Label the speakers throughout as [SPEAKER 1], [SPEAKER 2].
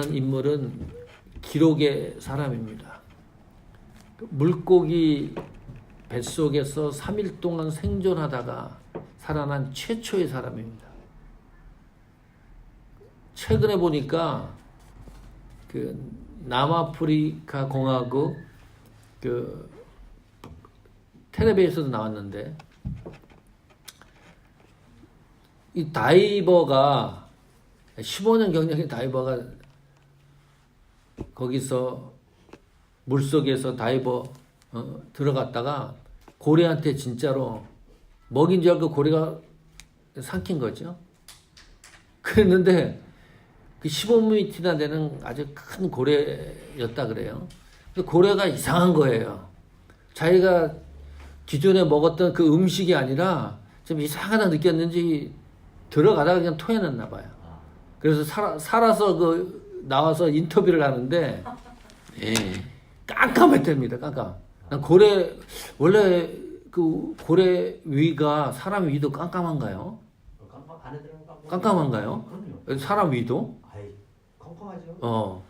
[SPEAKER 1] 인물은 기록의 사람입니다. 물고기 뱃속에서 3일 동안 생존하다가 살아난 최초의 사람입니다. 최근에 보니까 그 남아프리카 공화국 그 텔레비에서도 나왔는데, 이 다이버가 15년 경력의 다이버가 거기서 물속에서 다이버 들어갔다가 고래한테 진짜로 먹인 줄 알고 고래가 삼킨 거죠. 그랬는데 그 15m나 되는 아주 큰 고래였다 그래요. 근데 고래가 이상한 거예요. 자기가 기존에 먹었던 그 음식이 아니라 좀 이상하다 느꼈는지 들어가다가 그냥 토해냈나 봐요. 그래서 살아서 나와서 인터뷰를 하는데, 예, 깜깜했답니다. 깜깜. 난 고래, 원래 그 고래 위가 사람 위도 깜깜한가요? 깜깜한가요?
[SPEAKER 2] 그럼요.
[SPEAKER 1] 사람 위도?
[SPEAKER 2] 아이, 컴컴하죠.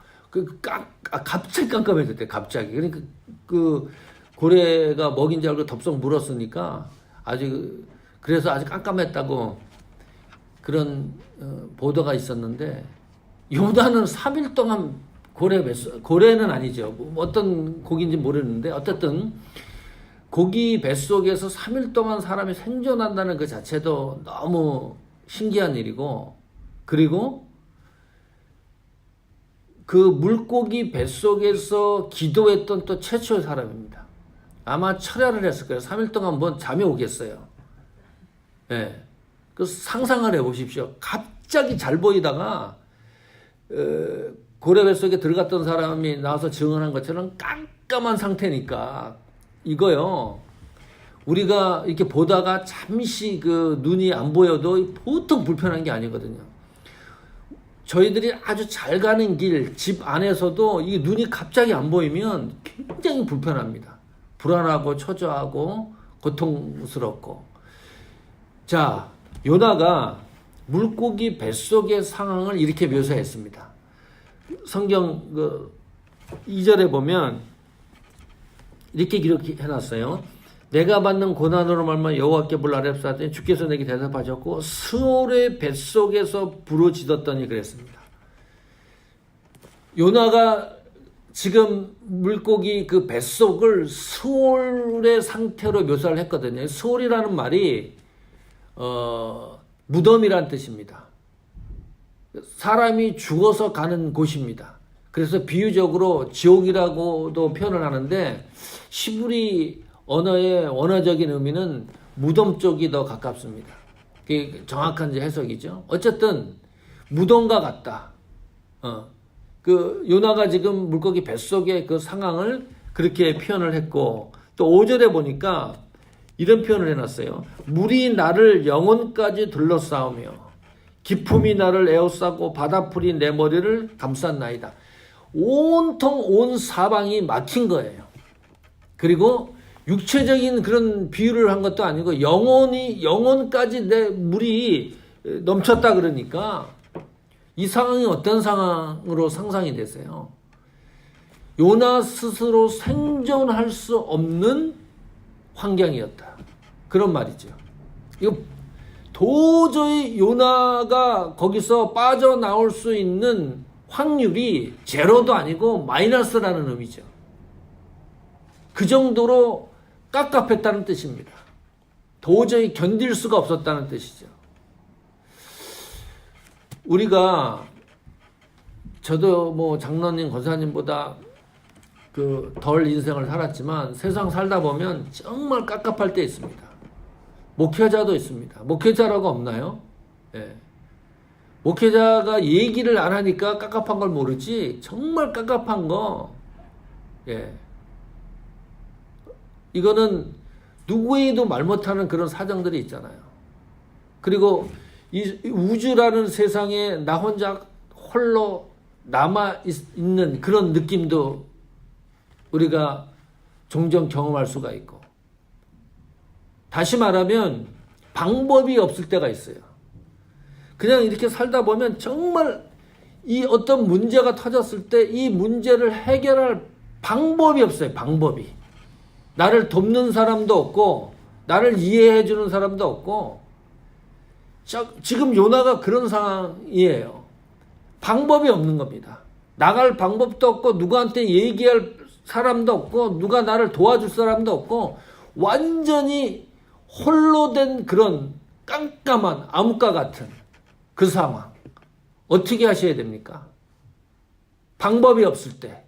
[SPEAKER 1] 갑자기 깜깜해졌대, 갑자기. 그러니까 그 고래가 먹인 줄 알고 덥석 물었으니까 그래서 아주 깜깜했다고 그런 보도가 있었는데, 요나는 3일 동안 고래는 아니죠. 뭐 어떤 고기인지 모르는데, 어쨌든 고기 뱃속에서 3일 동안 사람이 생존한다는 그 자체도 너무 신기한 일이고, 그리고 그 물고기 뱃속에서 기도했던 또 최초의 사람입니다. 아마 철야를 했을 거예요. 3일 동안 뭔 잠이 오겠어요. 예. 그 상상을 해보십시오. 갑자기 잘 보이다가 고래 뱃속에 들어갔던 사람이 나와서 증언한 것처럼 깜깜한 상태니까, 이거요, 우리가 이렇게 보다가 잠시 그 눈이 안 보여도 보통 불편한 게 아니거든요. 저희들이 아주 잘 가는 길, 집 안에서도 이 눈이 갑자기 안 보이면 굉장히 불편합니다. 불안하고 초조하고 고통스럽고. 자, 요나가 물고기 뱃속의 상황을 이렇게 묘사했습니다. 성경 2절에 보면 이렇게 기록해놨어요. 내가 받는 고난으로 말미암아 여호와께 불 아뢰었더니 주께서 내게 대답하셨고 스올의 뱃속에서 부르짖었더니 그랬습니다. 요나가 지금 물고기 그 뱃속을 스올의 상태로 묘사를 했거든요. 스올이라는 말이 무덤이란 뜻입니다. 사람이 죽어서 가는 곳입니다. 그래서 비유적으로 지옥이라고도 표현을 하는데, 시브리 언어의 원어적인 의미는 무덤 쪽이 더 가깝습니다. 그게 정확한 해석이죠. 어쨌든 무덤과 같다. 그 요나가 지금 물고기 뱃속의 그 상황을 그렇게 표현을 했고, 또 5절에 보니까 이런 표현을 해놨어요. 물이 나를 영혼까지 둘러싸우며 기품이 나를 에워싸고 바다풀이 내 머리를 감쌌나이다. 온통 온 사방이 막힌 거예요. 그리고 육체적인 그런 비유를 한 것도 아니고 영혼까지 내 물이 넘쳤다 그러니까 이 상황이 어떤 상황으로 상상이 되세요? 요나 스스로 생존할 수 없는 환경이었다. 그런 말이죠. 이거 도저히 요나가 거기서 빠져나올 수 있는 확률이 제로도 아니고 마이너스라는 의미죠. 그 정도로 깝깝했다는 뜻입니다. 도저히 견딜 수가 없었다는 뜻이죠. 저도 뭐 장로님, 권사님보다 덜 인생을 살았지만 세상 살다 보면 정말 깝깝할 때 있습니다. 목회자도 있습니다. 목회자라고 없나요? 예. 목회자가 얘기를 안 하니까 깝깝한 걸 모르지, 정말 깝깝한 거, 예. 이거는 누구에도 말 못하는 그런 사정들이 있잖아요. 그리고 이 우주라는 세상에 나 혼자 홀로 남아있는 그런 느낌도 우리가 종종 경험할 수가 있고, 다시 말하면 방법이 없을 때가 있어요. 그냥 이렇게 살다 보면 정말 이 어떤 문제가 터졌을 때 이 문제를 해결할 방법이 없어요. 방법이. 나를 돕는 사람도 없고 나를 이해해 주는 사람도 없고 지금 요나가 그런 상황이에요. 방법이 없는 겁니다. 나갈 방법도 없고 누구한테 얘기할 사람도 없고 누가 나를 도와줄 사람도 없고 완전히 홀로 된 그런 깜깜한 암흑과 같은 그 상황. 어떻게 하셔야 됩니까? 방법이 없을 때.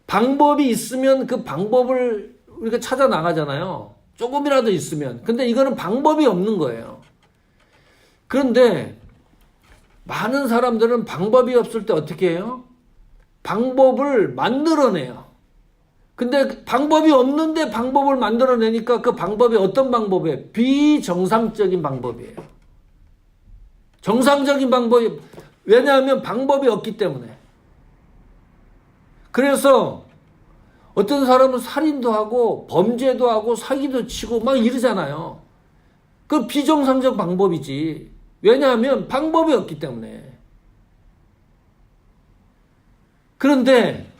[SPEAKER 1] 방법이 있으면 그 방법을 우리가 찾아 나가잖아요. 조금이라도 있으면. 근데 이거는 방법이 없는 거예요. 그런데 많은 사람들은 방법이 없을 때 어떻게 해요? 방법을 만들어내요. 근데 방법이 없는데 방법을 만들어내니까 그 방법이 어떤 방법이에요? 비정상적인 방법이에요. 정상적인 방법이, 왜냐하면 방법이 없기 때문에. 그래서 어떤 사람은 살인도 하고 범죄도 하고 사기도 치고 막 이러잖아요. 그 비정상적 방법이지. 왜냐하면 방법이 없기 때문에. 그런데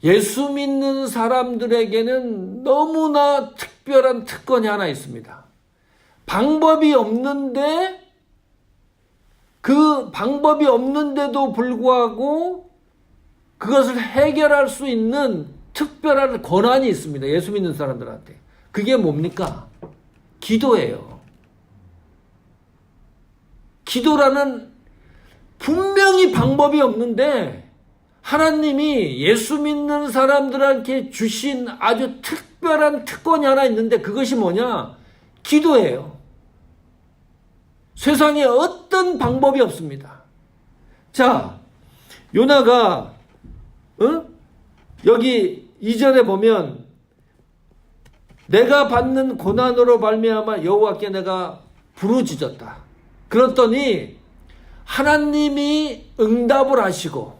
[SPEAKER 1] 예수 믿는 사람들에게는 너무나 특별한 특권이 하나 있습니다. 방법이 없는데 그 방법이 없는데도 불구하고 그것을 해결할 수 있는 특별한 권한이 있습니다. 예수 믿는 사람들한테. 그게 뭡니까? 기도예요. 기도라는 분명히 방법이 없는데 하나님이 예수 믿는 사람들한테 주신 아주 특별한 특권이 하나 있는데 그것이 뭐냐? 기도예요. 세상에 어떤 방법이 없습니다. 자, 요나가 여기 이전에 보면 내가 받는 고난으로 말미암아 여호와께 내가 부르짖었다. 그랬더니 하나님이 응답을 하시고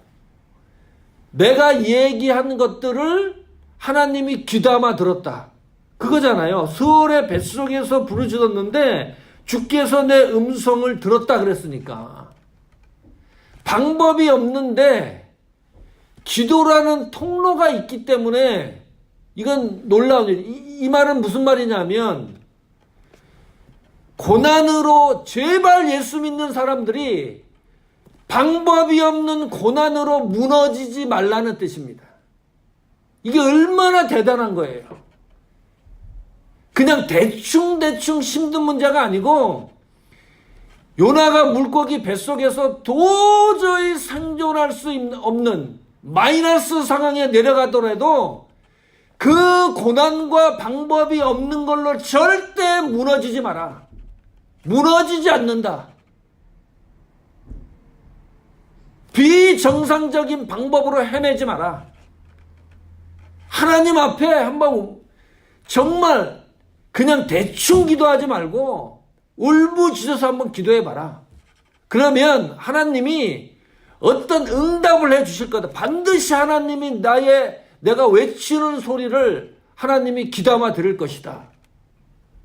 [SPEAKER 1] 내가 얘기한 것들을 하나님이 귀담아 들었다. 그거잖아요. 수월의 뱃속에서 부르짖었는데 주께서 내 음성을 들었다 그랬으니까. 방법이 없는데 기도라는 통로가 있기 때문에 이건 놀라운 일. 이 말은 무슨 말이냐면 고난으로 제발 예수 믿는 사람들이 방법이 없는 고난으로 무너지지 말라는 뜻입니다. 이게 얼마나 대단한 거예요. 그냥 대충 힘든 문제가 아니고 요나가 물고기 뱃속에서 도저히 생존할 수 없는 마이너스 상황에 내려가더라도 그 고난과 방법이 없는 걸로 절대 무너지지 마라. 무너지지 않는다. 비정상적인 방법으로 헤매지 마라. 하나님 앞에 한번 정말 그냥 대충 기도하지 말고 울부짖어서 한번 기도해 봐라. 그러면 하나님이 어떤 응답을 해 주실 거다. 반드시 하나님이 내가 외치는 소리를 하나님이 귀담아 들을 것이다.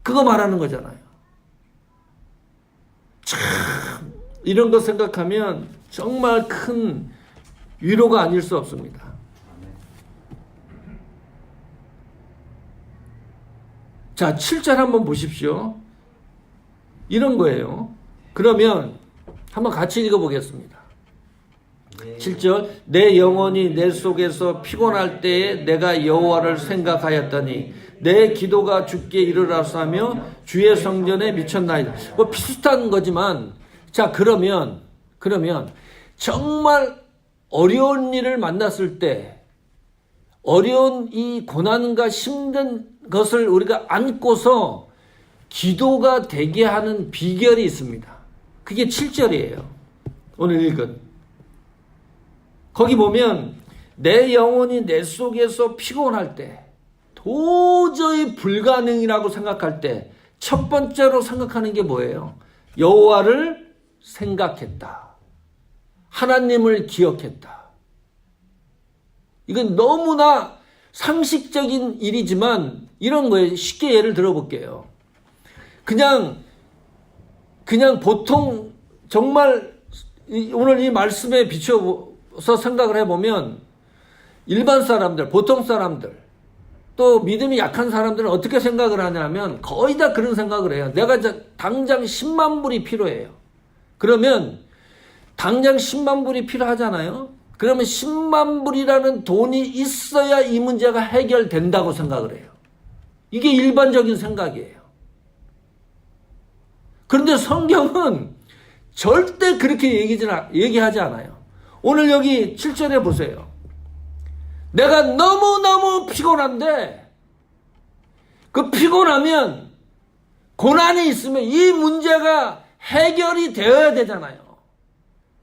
[SPEAKER 1] 그거 말하는 거잖아요. 참 이런 거 생각하면 정말 큰 위로가 아닐 수 없습니다. 자, 7절 한번 보십시오. 이런 거예요. 그러면 한번 같이 읽어보겠습니다. 7절 내 영혼이 내 속에서 피곤할 때에 내가 여호와를 생각하였더니 내 기도가 주께 이르렀으며 주의 성전에 미쳤나이다. 뭐 비슷한 거지만 자 그러면 정말 어려운 일을 만났을 때 어려운 이 고난과 힘든 것을 우리가 안고서 기도가 되게 하는 비결이 있습니다. 그게 7절이에요. 오늘 읽은. 거기 보면 내 영혼이 내 속에서 피곤할 때 도저히 불가능이라고 생각할 때 첫 번째로 생각하는 게 뭐예요? 여호와를 생각했다. 하나님을 기억했다. 이건 너무나 상식적인 일이지만 이런 거에 쉽게 예를 들어볼게요. 그냥 보통 정말 오늘 이 말씀에 비춰서 생각을 해보면 일반 사람들, 보통 사람들, 또 믿음이 약한 사람들은 어떻게 생각을 하냐면 거의 다 그런 생각을 해요. 내가 당장 10만 불이 필요해요. 그러면 당장 10만 불이 필요하잖아요. 그러면 10만 불이라는 돈이 있어야 이 문제가 해결된다고 생각을 해요. 이게 일반적인 생각이에요. 그런데 성경은 절대 그렇게 얘기하지 않아요. 오늘 여기 7절에 보세요. 내가 너무너무 피곤한데 그 피곤하면 고난이 있으면 이 문제가 해결이 되어야 되잖아요.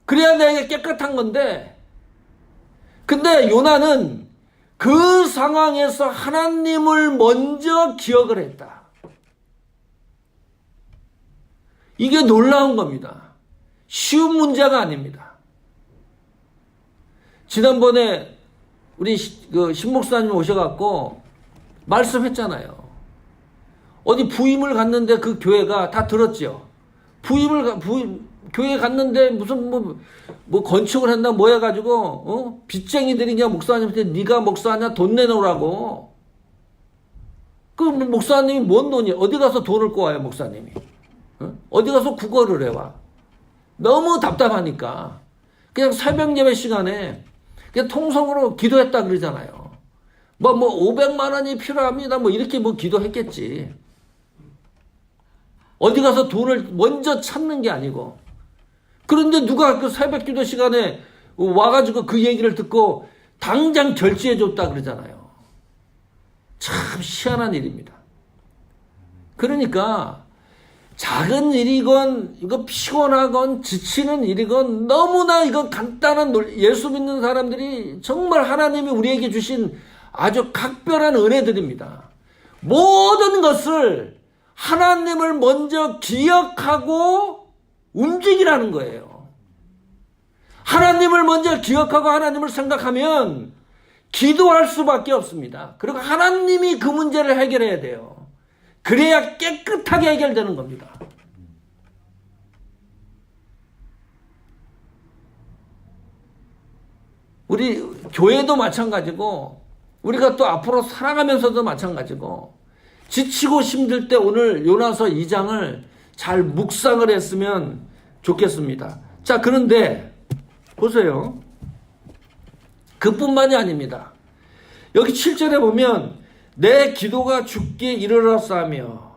[SPEAKER 1] 그래야 내가 깨끗한 건데 근데 요나는 그 상황에서 하나님을 먼저 기억을 했다. 이게 놀라운 겁니다. 쉬운 문제가 아닙니다. 지난번에 우리 신목사님 오셔갖고 말씀했잖아요. 어디 부임을 갔는데 그 교회가 다 들었죠. 교회 갔는데 무슨 뭐 건축을 한다 뭐 해가지고 빚쟁이들이 그냥 목사님한테 네가 목사냐 돈 내놓으라고. 그 목사님이 뭔 돈이 어디 가서 돈을 꼬아요 목사님이. 어디 가서 국어를 해와. 너무 답답하니까 그냥 새벽 예배 시간에 그냥 통성으로 기도했다 그러잖아요. 뭐 500만 원이 필요합니다. 뭐 이렇게 뭐 기도했겠지. 어디 가서 돈을 먼저 찾는 게 아니고. 그런데 누가 그 새벽 기도 시간에 와가지고 그 얘기를 듣고 당장 결제해 줬다 그러잖아요. 참 희한한 일입니다. 그러니까 작은 일이건 이거 피곤하건 지치는 일이건 너무나 이건 간단한 예수 믿는 사람들이 정말 하나님이 우리에게 주신 아주 각별한 은혜들입니다. 모든 것을 하나님을 먼저 기억하고 움직이라는 거예요. 하나님을 먼저 기억하고 하나님을 생각하면 기도할 수밖에 없습니다. 그리고 하나님이 그 문제를 해결해야 돼요. 그래야 깨끗하게 해결되는 겁니다. 우리 교회도 마찬가지고 우리가 또 앞으로 살아가면서도 마찬가지고 지치고 힘들 때 오늘 요나서 2장을 잘 묵상을 했으면 좋겠습니다. 자, 그런데 보세요. 그뿐만이 아닙니다. 여기 7절에 보면 내 기도가 주께 이르렀사며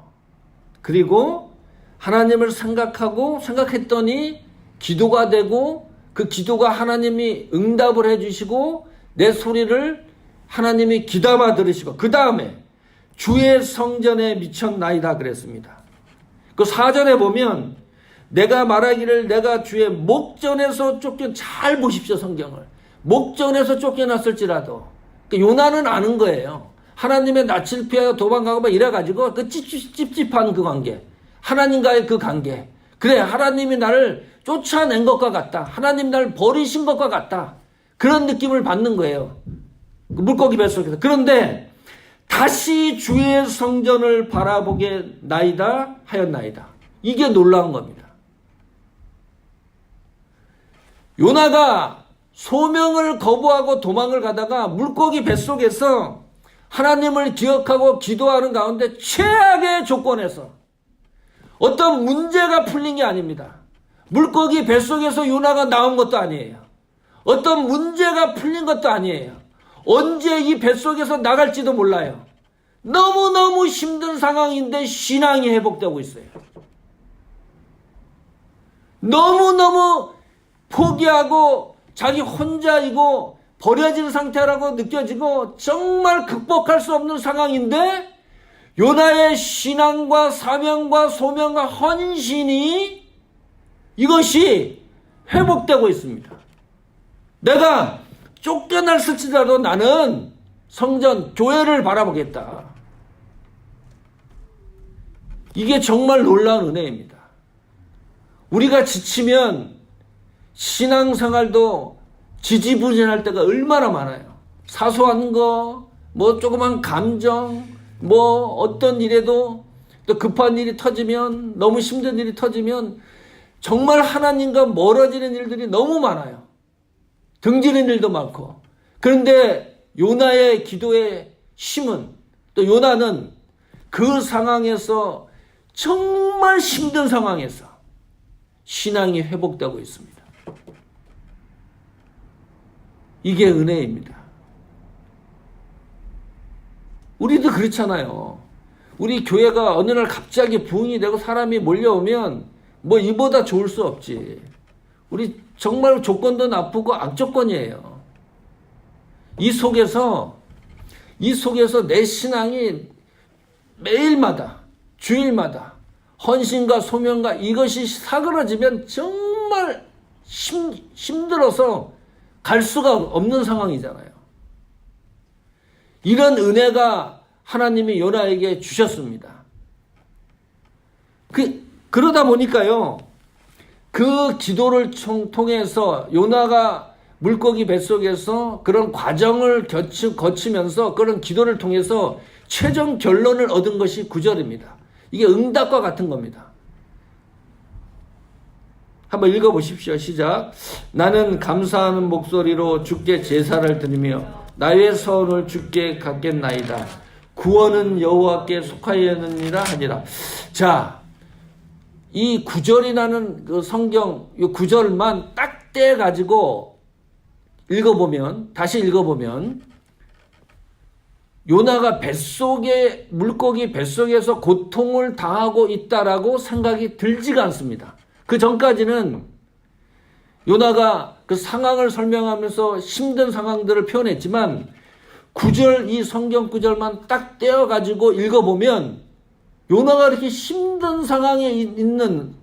[SPEAKER 1] 그리고 하나님을 생각했더니 기도가 되고 그 기도가 하나님이 응답을 해주시고 내 소리를 하나님이 귀담아 들으시고 그 다음에 주의 성전에 미쳤나이다 그랬습니다. 그 4절에 보면 내가 말하기를 내가 주의 목전에서 잘 보십시오 성경을. 목전에서 쫓겨났을지라도 요나는 아는 거예요. 하나님의 낯을 피하여 도망가고 막 이래가지고 그 찝찝한 그 관계, 하나님과의 그 관계, 그래 하나님이 나를 쫓아낸 것과 같다, 하나님 나를 버리신 것과 같다, 그런 느낌을 받는 거예요. 물고기 뱃속에서. 그런데 다시 주의 성전을 바라보게 나이다 하였나이다. 이게 놀라운 겁니다. 요나가 소명을 거부하고 도망을 가다가 물고기 뱃속에서 하나님을 기억하고 기도하는 가운데 최악의 조건에서 어떤 문제가 풀린 게 아닙니다. 물고기 뱃속에서 요나가 나온 것도 아니에요. 어떤 문제가 풀린 것도 아니에요. 언제 이 뱃속에서 나갈지도 몰라요. 너무너무 힘든 상황인데 신앙이 회복되고 있어요. 너무너무 포기하고 자기 혼자이고 버려진 상태라고 느껴지고 정말 극복할 수 없는 상황인데 요나의 신앙과 사명과 소명과 헌신이 이것이 회복되고 있습니다. 내가 쫓겨났을지라도 나는 성전, 교회를 바라보겠다. 이게 정말 놀라운 은혜입니다. 우리가 지치면 신앙생활도 지지부진할 때가 얼마나 많아요. 사소한 거, 뭐 조그만 감정, 뭐 어떤 일에도 또 급한 일이 터지면, 너무 힘든 일이 터지면 정말 하나님과 멀어지는 일들이 너무 많아요. 등지는 일도 많고. 그런데 요나의 기도의 힘은, 또 요나는 그 상황에서, 정말 힘든 상황에서 신앙이 회복되고 있습니다. 이게 은혜입니다. 우리도 그렇잖아요. 우리 교회가 어느 날 갑자기 부흥이 되고 사람이 몰려오면 뭐 이보다 좋을 수 없지. 우리 정말 조건도 나쁘고 악조건이에요. 이 속에서 내 신앙이 매일마다, 주일마다 헌신과 소명과 이것이 사그러지면 정말 힘들어서 갈 수가 없는 상황이잖아요. 이런 은혜가 하나님이 요나에게 주셨습니다. 그러다 보니까요, 그 기도를 통해서 요나가 물고기 뱃속에서 그런 과정을 거치면서 그런 기도를 통해서 최종 결론을 얻은 것이 9절입니다. 이게 응답과 같은 겁니다. 한번 읽어보십시오. 시작. 나는 감사하는 목소리로 주께 제사를 드리며 나의 서원을 주께 갚겠나이다. 구원은 여호와께 속하였느니라 하니라. 자, 이 9절이라는 그 성경 이 9절만 딱 떼가지고 다시 읽어보면 요나가 물고기 뱃속에서 고통을 당하고 있다라고 생각이 들지가 않습니다. 그 전까지는 요나가 그 상황을 설명하면서 힘든 상황들을 표현했지만 9절, 이 성경 9절만 딱 떼어가지고 읽어보면 요나가 이렇게 힘든 상황에 있는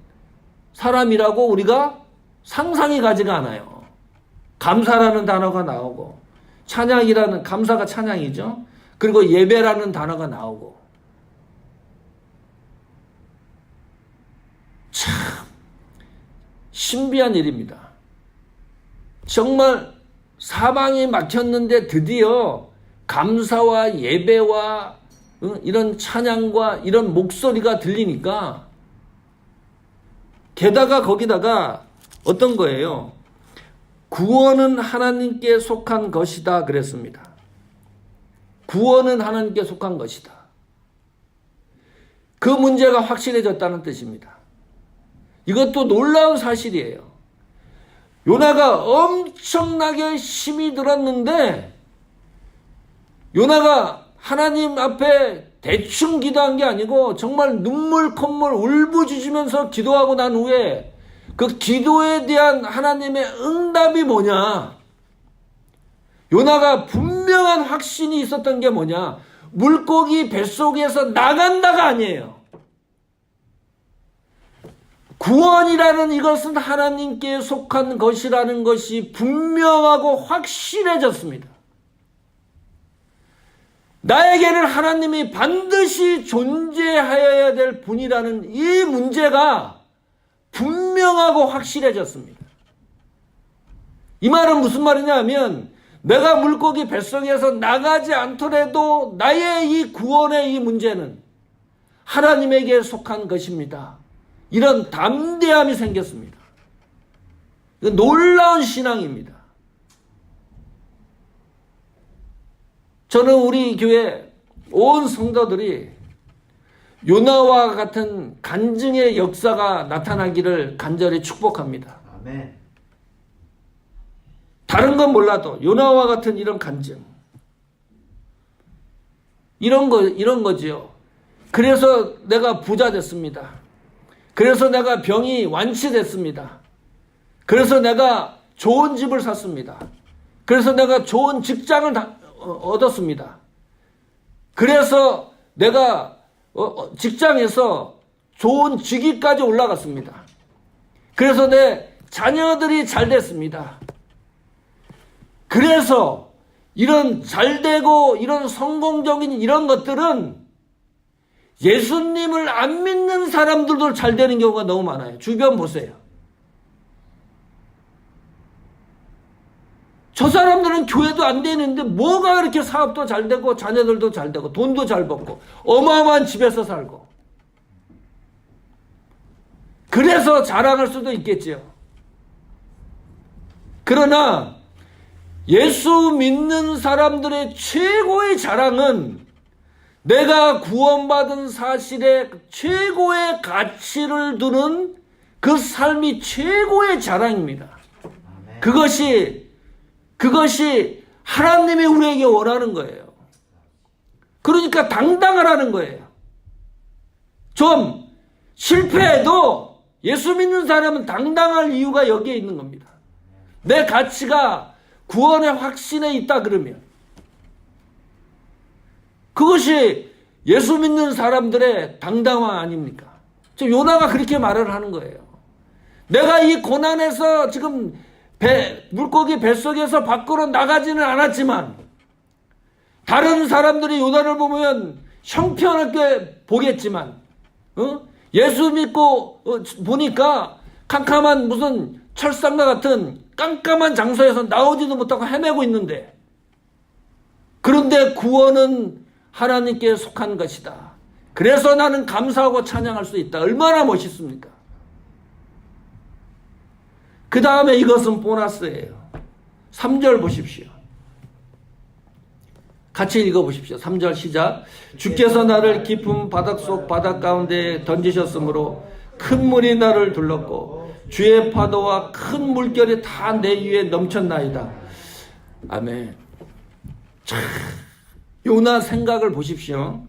[SPEAKER 1] 사람이라고 우리가 상상이 가지가 않아요. 감사라는 단어가 나오고, 감사가 찬양이죠. 그리고 예배라는 단어가 나오고. 참 신비한 일입니다. 정말 사방이 막혔는데 드디어 감사와 예배와 이런 찬양과 이런 목소리가 들리니까, 게다가 거기다가 어떤 거예요? 구원은 하나님께 속한 것이다 그랬습니다. 구원은 하나님께 속한 것이다. 그 문제가 확실해졌다는 뜻입니다. 이것도 놀라운 사실이에요. 요나가 엄청나게 힘이 들었는데 요나가 하나님 앞에 대충 기도한 게 아니고 정말 눈물 콧물 울부짖으면서 기도하고 난 후에 그 기도에 대한 하나님의 응답이 뭐냐? 요나가 분명한 확신이 있었던 게 뭐냐? 물고기 뱃속에서 나간다가 아니에요. 구원이라는 이것은 하나님께 속한 것이라는 것이 분명하고 확실해졌습니다. 나에게는 하나님이 반드시 존재하여야 될 분이라는 이 문제가 분명하고 확실해졌습니다. 이 말은 무슨 말이냐 하면 내가 물고기 뱃속에서 나가지 않더라도 나의 이 구원의 이 문제는 하나님에게 속한 것입니다. 이런 담대함이 생겼습니다. 놀라운 신앙입니다. 저는 우리 교회 온 성도들이 요나와 같은 간증의 역사가 나타나기를 간절히 축복합니다.
[SPEAKER 2] 아멘.
[SPEAKER 1] 다른 건 몰라도 요나와 같은 이런 간증, 이런 거지요. 그래서 내가 부자 됐습니다. 그래서 내가 병이 완치됐습니다. 그래서 내가 좋은 집을 샀습니다. 그래서 내가 좋은 직장을 얻었습니다. 그래서 내가 직장에서 좋은 직위까지 올라갔습니다. 그래서 내 자녀들이 잘 됐습니다. 그래서 이런 잘되고 이런 성공적인 이런 것들은 예수님을 안 믿는 사람들도 잘 되는 경우가 너무 많아요. 주변 보세요. 저 사람들은 교회도 안 되는데 뭐가 그렇게 사업도 잘 되고 자녀들도 잘 되고 돈도 잘 벌고 어마어마한 집에서 살고. 그래서 자랑할 수도 있겠죠. 그러나 예수 믿는 사람들의 최고의 자랑은 내가 구원받은 사실에 최고의 가치를 두는 그 삶이 최고의 자랑입니다. 그것이 하나님이 우리에게 원하는 거예요. 그러니까 당당하라는 거예요. 좀 실패해도 예수 믿는 사람은 당당할 이유가 여기에 있는 겁니다. 내 가치가 구원의 확신에 있다 그러면 그것이 예수 믿는 사람들의 당당함 아닙니까? 지금 요나가 그렇게 말을 하는 거예요. 내가 이 고난에서 지금 물고기 뱃속에서 밖으로 나가지는 않았지만 다른 사람들이 요나를 보면 형편없게 보겠지만 예수 믿고 보니까 캄캄한 무슨 철상과 같은 깜깜한 장소에서 나오지도 못하고 헤매고 있는데 그런데 구원은 하나님께 속한 것이다. 그래서 나는 감사하고 찬양할 수 있다. 얼마나 멋있습니까? 그 다음에 이것은 보너스예요. 3절 보십시오. 같이 읽어보십시오. 3절 시작. 주께서 나를 깊은 바닷 속 바닷 가운데 던지셨으므로 큰 물이 나를 둘렀고 주의 파도와 큰 물결이 다 내 위에 넘쳤나이다. 아멘. 참, 요나 생각을 보십시오.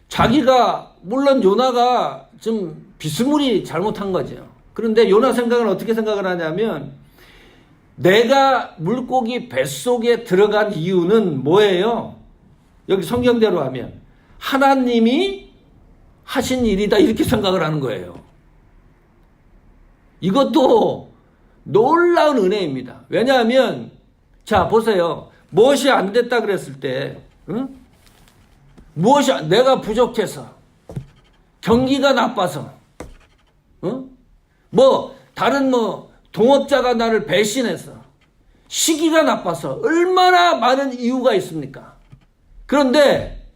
[SPEAKER 1] 자기가 물론 요나가 좀 비스무리 잘못한 거죠. 그런데 요나 생각은 어떻게 생각을 하냐면 내가 물고기 뱃속에 들어간 이유는 뭐예요? 여기 성경대로 하면 하나님이 하신 일이다 이렇게 생각을 하는 거예요. 이것도 놀라운 은혜입니다. 왜냐하면 자 보세요. 무엇이 안 됐다 그랬을 때 무엇이 내가 부족해서 경기가 나빠서 다른 동업자가 나를 배신해서 시기가 나빠서 얼마나 많은 이유가 있습니까? 그런데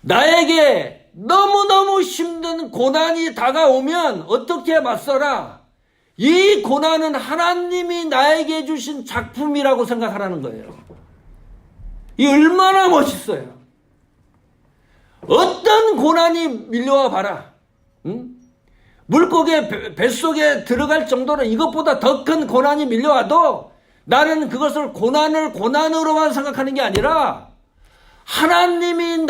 [SPEAKER 1] 나에게 너무너무 힘든 고난이 다가오면 어떻게 맞서라? 이 고난은 하나님이 나에게 주신 작품이라고 생각하라는 거예요. 이 얼마나 멋있어요. 어떤 고난이 밀려와 봐라. 물고기 뱃속에 들어갈 정도로 이것보다 더 큰 고난이 밀려와도 나는 그것을 고난으로만 생각하는 게 아니라 하나님이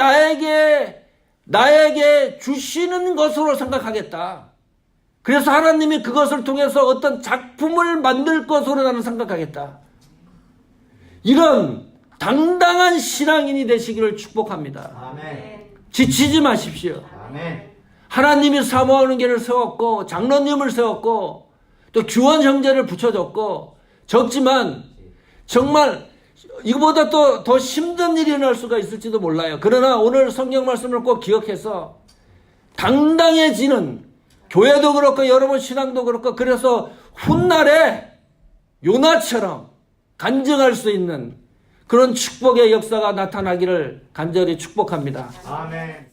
[SPEAKER 1] 나에게 주시는 것으로 생각하겠다. 그래서 하나님이 그것을 통해서 어떤 작품을 만들 것으로 나는 생각하겠다. 이런 당당한 신앙인이 되시기를 축복합니다.
[SPEAKER 2] 아멘.
[SPEAKER 1] 지치지 마십시오.
[SPEAKER 2] 아멘.
[SPEAKER 1] 하나님이 사모하는 길을 세웠고 장로님을 세웠고 또 규원 형제를 붙여줬고 적지만 정말 이거보다 또 더 힘든 일이 일어날 수가 있을지도 몰라요. 그러나 오늘 성경 말씀을 꼭 기억해서 당당해지는 교회도 그렇고 여러분 신앙도 그렇고 그래서 훗날에 요나처럼 간증할 수 있는 그런 축복의 역사가 나타나기를 간절히 축복합니다.
[SPEAKER 2] 아멘.